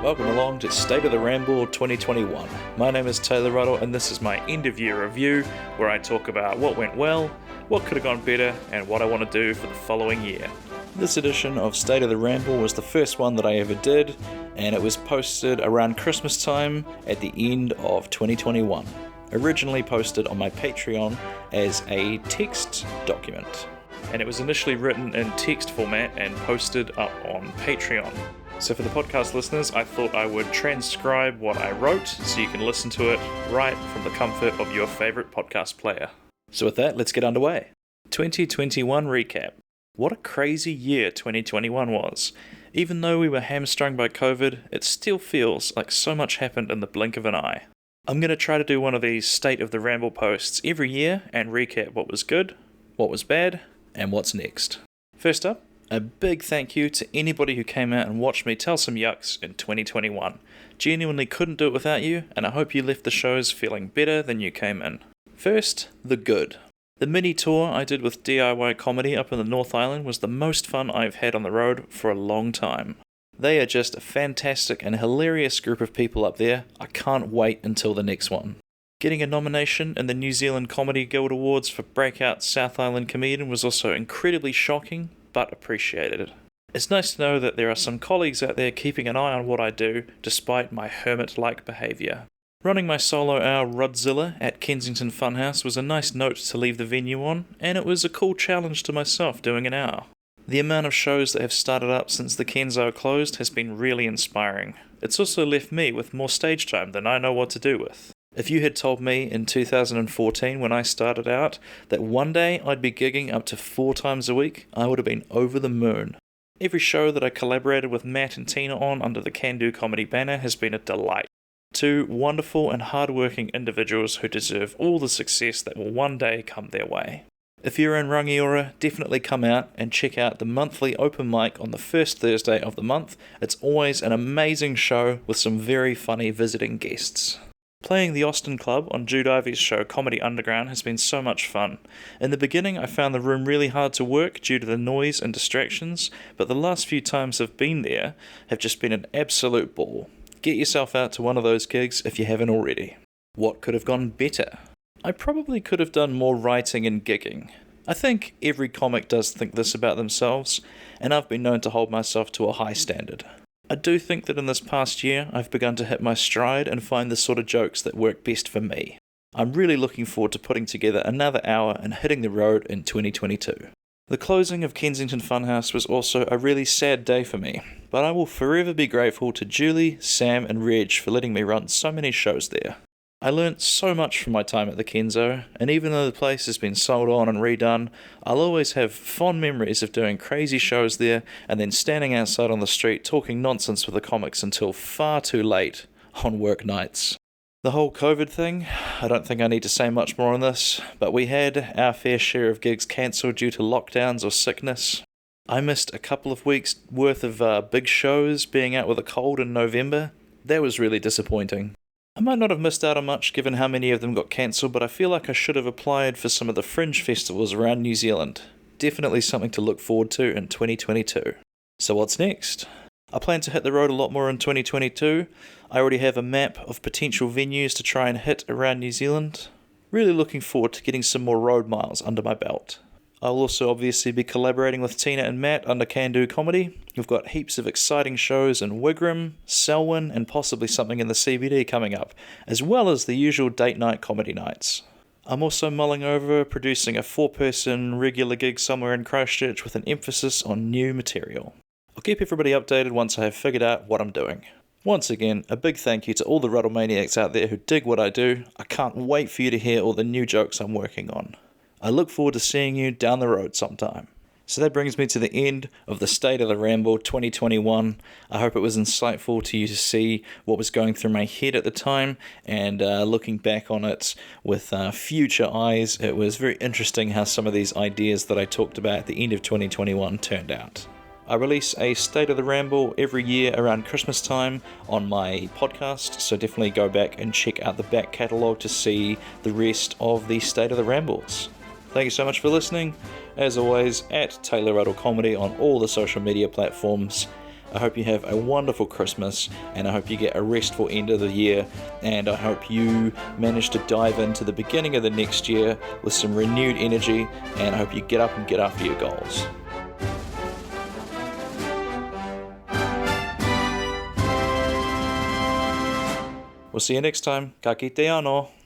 Welcome along to State of the Ramble 2021. My name is Taylor Ruddle and this is my end of year review where I talk about what went well, what could have gone better, and what I want to do for the following year. This edition of State of the Ramble was the first one that I ever did, and it was posted around Christmas time at the end of 2021. Originally posted on my Patreon as a text document, and it was initially written in text format and posted up on Patreon. So for the podcast listeners, I thought I would transcribe what I wrote so you can listen to it right from the comfort of your favorite podcast player. So with that, let's get underway. 2021 recap. What a crazy year 2021 was. Even though we were hamstrung by COVID, it still feels like so much happened in the blink of an eye. I'm going to try to do one of these State of the Ramble posts every year and recap what was good, what was bad, and what's next. First up, a big thank you to anybody who came out and watched me tell some yucks in 2021. Genuinely couldn't do it without you, and I hope you left the shows feeling better than you came in. First, the good. The mini tour I did with DIY Comedy up in the North Island was the most fun I've had on the road for a long time. They are just a fantastic and hilarious group of people up there. I can't wait until the next one. Getting a nomination in the New Zealand Comedy Guild Awards for Breakout South Island Comedian was also incredibly shocking, but appreciated. It's nice to know that there are some colleagues out there keeping an eye on what I do, despite my hermit-like behaviour. Running my solo hour Rudzilla at Kensington Funhouse was a nice note to leave the venue on, and it was a cool challenge to myself doing an hour. The amount of shows that have started up since the Kenzo closed has been really inspiring. It's also left me with more stage time than I know what to do with. If you had told me in 2014 when I started out that one day I'd be gigging up to 4 times a week, I would have been over the moon. Every show that I collaborated with Matt and Tina on under the Can Do Comedy banner has been a delight. 2 wonderful and hard-working individuals who deserve all the success that will one day come their way. If you're in Rangiora, definitely come out and check out the monthly open mic on the first Thursday of the month. It's always an amazing show with some very funny visiting guests. Playing the Austin Club on Jude Ivy's show Comedy Underground has been so much fun. In the beginning I found the room really hard to work due to the noise and distractions, but the last few times I've been there have just been an absolute ball. Get yourself out to one of those gigs if you haven't already. What could have gone better? I probably could have done more writing and gigging. I think every comic does think this about themselves, and I've been known to hold myself to a high standard. I do think that in this past year, I've begun to hit my stride and find the sort of jokes that work best for me. I'm really looking forward to putting together another hour and hitting the road in 2022. The closing of Kensington Funhouse was also a really sad day for me, but I will forever be grateful to Julie, Sam and Reg for letting me run so many shows there. I learnt so much from my time at the Kenzo, and even though the place has been sold on and redone, I'll always have fond memories of doing crazy shows there and then standing outside on the street talking nonsense with the comics until far too late on work nights. The whole COVID thing, I don't think I need to say much more on this, but we had our fair share of gigs cancelled due to lockdowns or sickness. I missed a couple of weeks worth of big shows being out with a cold in November. That was really disappointing. I might not have missed out on much given how many of them got cancelled, but I feel like I should have applied for some of the fringe festivals around New Zealand. Definitely something to look forward to in 2022. So what's next? I plan to hit the road a lot more in 2022. I already have a map of potential venues to try and hit around New Zealand. Really looking forward to getting some more road miles under my belt. I'll also obviously be collaborating with Tina and Matt under Can Do Comedy. We've got heaps of exciting shows in Wigram, Selwyn, and possibly something in the CBD coming up, as well as the usual date night comedy nights. I'm also mulling over producing a 4-person regular gig somewhere in Christchurch with an emphasis on new material. I'll keep everybody updated once I have figured out what I'm doing. Once again, a big thank you to all the Ruddle Maniacs out there who dig what I do. I can't wait for you to hear all the new jokes I'm working on. I look forward to seeing you down the road sometime. So that brings me to the end of the State of the Ramble 2021. I hope it was insightful to you to see what was going through my head at the time, and looking back on it with future eyes, it was very interesting how some of these ideas that I talked about at the end of 2021 turned out. I release a State of the Ramble every year around Christmas time on my podcast, so definitely go back and check out the back catalogue to see the rest of the State of the Rambles. Thank you so much for listening. As always, at Taylor Ruddle Comedy on all the social media platforms. I hope you have a wonderful Christmas, and I hope you get a restful end of the year, and I hope you manage to dive into the beginning of the next year with some renewed energy, and I hope you get up and get after your goals. We'll see you next time. Ka kite anō.